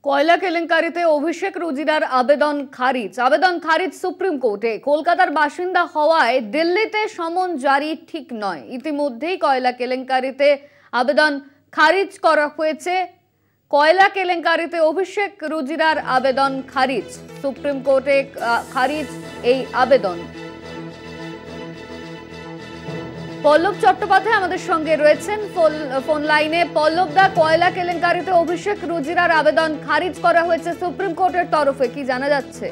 কয়লা কেলেঙ্কারিতে অভিষেক রুজিরার আবেদন খারিজ সুপ্রিম কোর্টে। কলকাতার বাসিন্দা হওয়ায় দিল্লিতে সমন জারি ঠিক নয়। ইতিমধ্যেই কয়লা কেলেঙ্কারিতে আবেদন খারিজ করা হয়েছে। কয়লা কেলেঙ্কারিতে অভিষেক রুজিরার আবেদন খারিজ, সুপ্রিম কোর্টে খারিজ এই আবেদন। পল্লব চট্টোপাধ্যায় আমাদের সঙ্গে রয়েছেন ফোন লাইনে। পল্লব দা, কয়লা কেলেঙ্কারিতে অভিষেক রুজিরার আবেদন খারিজ করা হয়েছে সুপ্রিম কোর্টের তরফে, কি জানা যাচ্ছে?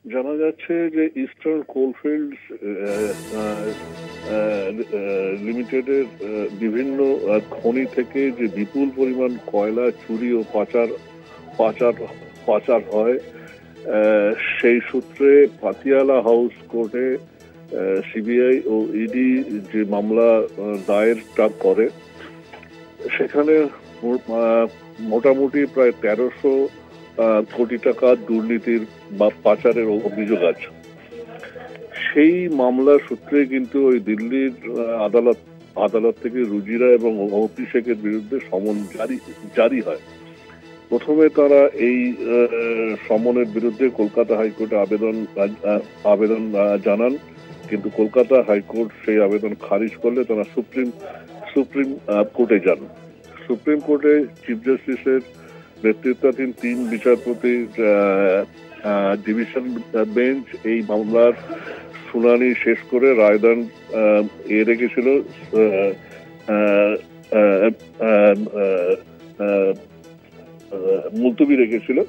জানা যাচ্ছে যে ইস্টার্ন কোলফিল্ডস লিমিটেডের বিভিন্ন খনি থেকে যে বিপুল পরিমাণ কয়লা চুরি ও পাচার হয়, সেই সূত্রে পাতিয়ালা হাউস কোর্টে সিবিআই ও ইডি যে মামলা দায়েরটা করে, সেখানে মোটামুটি প্রায় 1300 কোটি টাকা দুর্নীতির বা পাচারের অভিযোগ আছে। সেই মামলা সূত্রে কিন্তু ওই দিল্লির আদালত থেকে রুজিরা এবং অভিষেকের বিরুদ্ধে সমন জারি হয়। প্রথমে তারা এই সমনের বিরুদ্ধে কলকাতা হাইকোর্টে আবেদন জানান, কিন্তু কলকাতা হাইকোর্ট সেই আবেদন খারিজ করলে তারা সুপ্রিম কোর্টে যান। সুপ্রিম কোর্টে চিফ জাস্টিসের নেতৃত্বাধীন 3 বিচারপতির ডিভিশন বেঞ্চ এই মামলার শুনানি শেষ করে রায়দান রেখেছিল, মুলতবি রেখেছিল।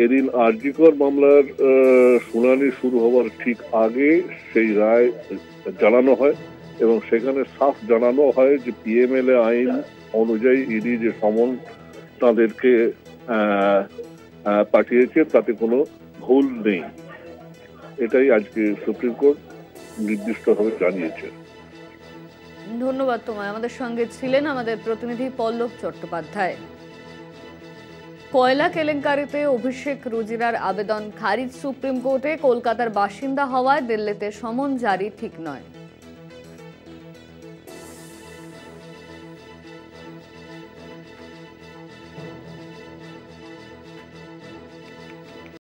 এদিন আরজিকর মামলার শুনানি শুরু হওয়ার ঠিক আগে সেই রায় জানানো হয় এবং সেখানে সাফ জানানো হয় যে পিএমএলএ আইন অনুযায়ী ইডি যে সমন তাদেরকে পাঠিয়েছে তাতে কোনো ভুল নেই। এটাই আজকে সুপ্রিম কোর্ট নির্দিষ্টভাবে জানিয়েছে। ধন্যবাদ তোমায়। আমাদের সঙ্গে ছিলেন আমাদের প্রতিনিধি পল্লব চট্টোপাধ্যায়। কয়লা কেলেঙ্কারিতে অভিষেক রুজিরার আবেদন খারিজ সুপ্রিম কোর্টে। কলকাতার বাসিন্দা হওয়ায় দিল্লিতে সমন জারি ঠিক নয়।